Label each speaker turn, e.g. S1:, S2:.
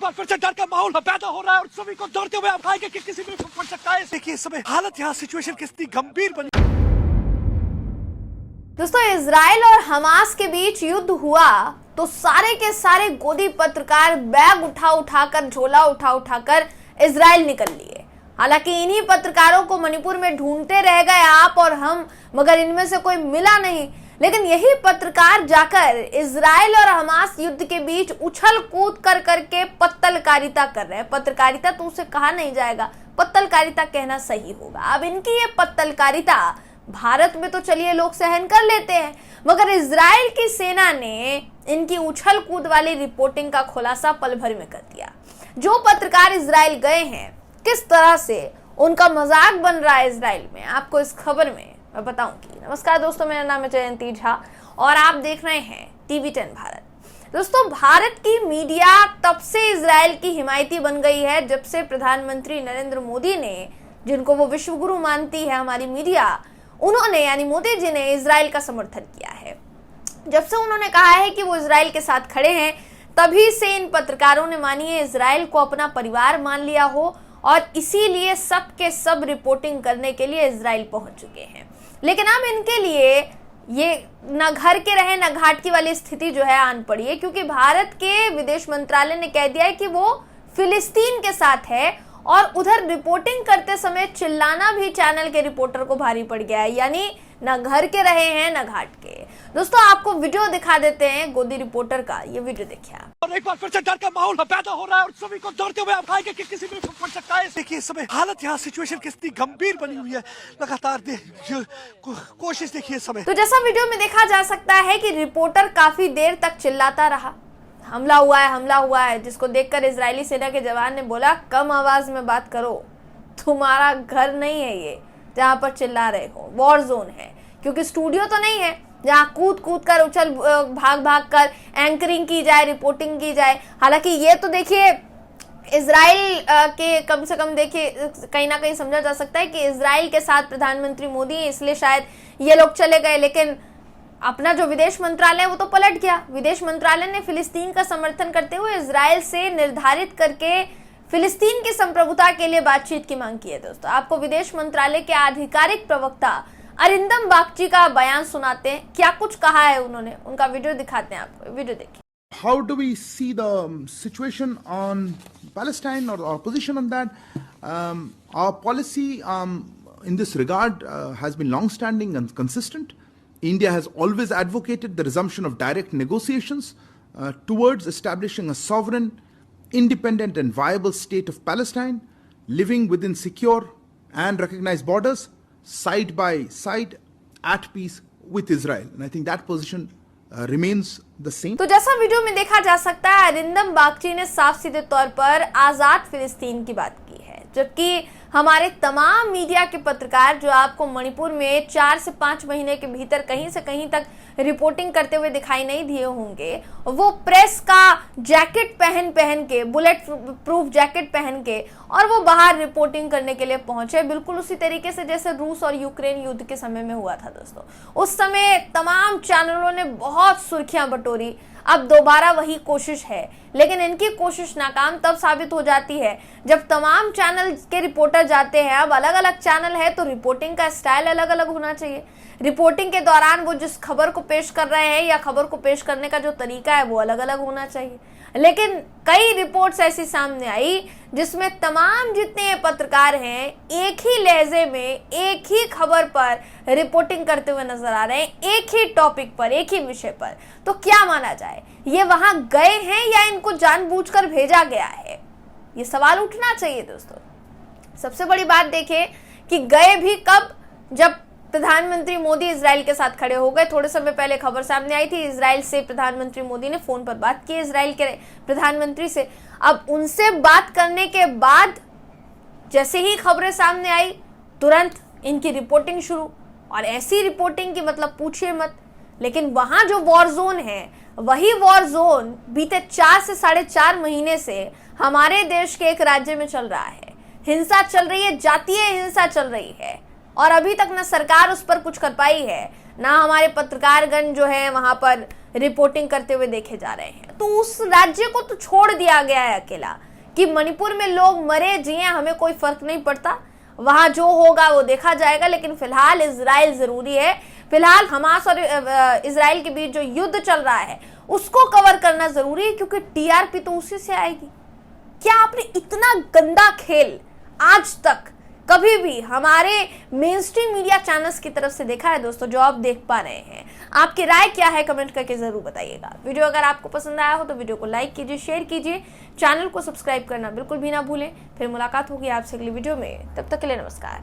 S1: बार फिर से डर का माहौल पैदा हो रहा है और सभी को दौड़ते हुए आप आएंगे कि किसी भी पड़ सकता है। देखिए इस समय हालत यहाँ सिचुएशन कितनी गंभीर बनी।
S2: दोस्तों, इजराइल और हमास के बीच युद्ध हुआ तो सारे के सारे गोदी पत्रकार बैग उठाकर झोला उठाकर इजराइल निकल लिए। हालांकि इन्हीं पत्रकारों को मणिपुर में ढूंढते रह गए आप और हम, मगर इनमें से कोई मिला नहीं। लेकिन यही पत्रकार जाकर इजराइल और हमास युद्ध के बीच उछल कूद करके पत्रकारिता कर रहे हैं। पत्रकारिता तो उसे कहा नहीं जाएगा, पत्रकारिता कहना सही होगा। अब इनकी ये पत्रकारिता भारत में तो चलिए लोग सहन कर लेते हैं, मगर इजराइल की सेना ने इनकी उछल कूद वाली रिपोर्टिंग का खुलासा पल भर में कर दिया। जो पत्रकार इजराइल गए हैं, किस तरह से उनका मजाक बन रहा है इजराइल में, आपको इस खबर में मैं बताऊंगी। नमस्कार दोस्तों, मेरा नाम है जयंती झा और आप देख रहे हैं TV10 भारत। दोस्तों, भारत की मीडिया तब से इजराइल की हिमायती बन गई है जब से प्रधानमंत्री नरेंद्र मोदी ने, जिनको वो विश्व गुरु मानती है हमारी मीडिया, उन्होंने यानी मोदी जी ने इजराइल का समर्थन किया है। जब से उन्होंने कहा है कि वो इजराइल के साथ खड़े हैं, तभी से इन पत्रकारों ने मानिए इजराइल को अपना परिवार मान लिया हो और इसीलिए सब के सब रिपोर्टिंग करने के लिए इजराइल पहुंच चुके हैं। लेकिन अब इनके लिए ये न घर के रहे न घाट की वाली स्थिति जो है आन पड़ी है, क्योंकि भारत के विदेश मंत्रालय ने कह दिया है कि वो फिलिस्तीन के साथ है और उधर रिपोर्टिंग करते समय चिल्लाना भी चैनल के रिपोर्टर को भारी पड़ गया है। यानी न घर के रहे हैं न घाट के। दोस्तों, आपको वीडियो दिखा देते हैं गोदी रिपोर्टर का, ये वीडियो देखिए आप।
S1: और एक बार फिर से डर का माहौल पैदा हो रहा है और सभी को दौड़ते हुए आप आएंगे कि किसी भी पड़ सकता है। देखिए इस समय हालत यहाँ सिचुएशन कितनी गंभीर बनी हुई है। लगातार कोशिश देखिए इस समय।
S2: तो जैसा वीडियो में देखा जा सकता है कि रिपोर्टर काफी देर तक चिल्लाता रहा, हमला हुआ है, जिसको देखकर इजरायली सेना के जवान ने बोला कम आवाज में बात करो, तुम्हारा घर नहीं है ये जहां पर चिल्ला रहे हो, वॉर जोन है। क्योंकि स्टूडियो तो नहीं है जहां कूद कर उछल भाग कर एंकरिंग की जाए, रिपोर्टिंग की जाए। हालांकि ये तो देखिए इजराइल के कम से कम देखिए कहीं ना कहीं समझा जा सकता है कि इजराइल के साथ प्रधानमंत्री मोदी है, इसलिए शायद ये लोग चले गए। लेकिन अपना जो विदेश मंत्रालय है वो तो पलट गया। विदेश मंत्रालय ने फिलिस्तीन का समर्थन करते हुए इजराइल से निर्धारित करके फिलिस्तीन की संप्रभुता के लिए बातचीत की मांग की है। दोस्तों, आपको विदेश मंत्रालय के आधिकारिक प्रवक्ता अरिंदम बागची का बयान सुनाते हैं, क्या कुछ कहा है उन्होंने, उनका वीडियो दिखाते हैं आपको, वीडियो देखिए।
S3: How do we see the situation on Palestine or our position on that? Our policy in this regard has been long-standing and consistent. India has always advocated the resumption of direct negotiations towards establishing a sovereign, independent and viable state of Palestine, living within secure and recognized borders, side by side, at peace with Israel. And I think that position remains the same.
S2: तो जैसा video में देखा जा सकता है, अरिंदम बागची ने साफ सीधे तौर पर आजाद फिलिस्तीन की बात की है, जबकि हमारे तमाम मीडिया के पत्रकार जो आपको मणिपुर में 4 से 5 महीने के भीतर कहीं से कहीं तक रिपोर्टिंग करते हुए दिखाई नहीं दिए होंगे, वो प्रेस का जैकेट पहन के, बुलेट प्रूफ जैकेट पहन के और वो बाहर रिपोर्टिंग करने के लिए पहुंचे, बिल्कुल उसी तरीके से जैसे रूस और यूक्रेन युद्ध के समय में हुआ था। दोस्तों, उस समय तमाम चैनलों ने बहुत सुर्खियां बटोरी। अब दोबारा वही कोशिश है, लेकिन इनकी कोशिश नाकाम तब साबित हो जाती है जब तमाम चैनल के रिपोर्टर जाते हैं। अब अलग अलग चैनल है तो रिपोर्टिंग का स्टाइल अलग अलग होना चाहिए। रिपोर्टिंग के दौरान वो जिस खबर को पेश कर रहे हैं या खबर को पेश करने का जो तरीका है वो अलग अलग होना चाहिए। लेकिन कई रिपोर्ट्स ऐसी सामने आई जिसमें तमाम जितने पत्रकार हैं एक ही लहजे में एक ही खबर पर रिपोर्टिंग करते हुए नजर आ रहे हैं, एक ही टॉपिक पर, एक ही विषय पर। तो क्या माना जाए, ये वहां गए हैं या इनको जानबूझकर भेजा गया है? ये सवाल उठना चाहिए। दोस्तों, सबसे बड़ी बात देखिए कि गए भी कब, जब प्रधानमंत्री मोदी इजराइल के साथ खड़े हो गए। थोड़े समय पहले खबर सामने आई थी, इजराइल से प्रधानमंत्री मोदी ने फोन पर बात की इजराइल के प्रधानमंत्री से। अब उनसे बात करने के बाद जैसे ही खबरें सामने आई, तुरंत इनकी रिपोर्टिंग शुरू, और ऐसी रिपोर्टिंग की मतलब पूछिए मत। लेकिन वहां जो वॉर जोन है, वही वॉर जोन बीते 4 से 4.5 महीने से हमारे देश के एक राज्य में चल रहा है। हिंसा चल रही है, जातीय हिंसा चल रही है, और अभी तक ना सरकार उस पर कुछ कर पाई है, ना हमारे पत्रकारगण जो है वहां पर रिपोर्टिंग करते हुए देखे जा रहे हैं। तो उस राज्य को तो छोड़ दिया गया है अकेला कि मणिपुर में लोग मरे जिए हमें कोई फर्क नहीं पड़ता, वहां जो होगा वो देखा जाएगा, लेकिन फिलहाल इजराइल जरूरी है। फिलहाल हमास और इजराइल के बीच जो युद्ध चल रहा है उसको कवर करना जरूरी है, क्योंकि टीआरपी तो उसी से आएगी। क्या आपने इतना गंदा खेल आज तक कभी भी हमारे मेन स्ट्रीम मीडिया चैनल्स की तरफ से देखा है दोस्तों, जो आप देख पा रहे हैं? आपकी राय क्या है कमेंट करके जरूर बताइएगा। वीडियो अगर आपको पसंद आया हो तो वीडियो को लाइक कीजिए, शेयर कीजिए, चैनल को सब्सक्राइब करना बिल्कुल भी ना भूलें। फिर मुलाकात होगी आपसे अगली वीडियो में, तब तक के लिए नमस्कार।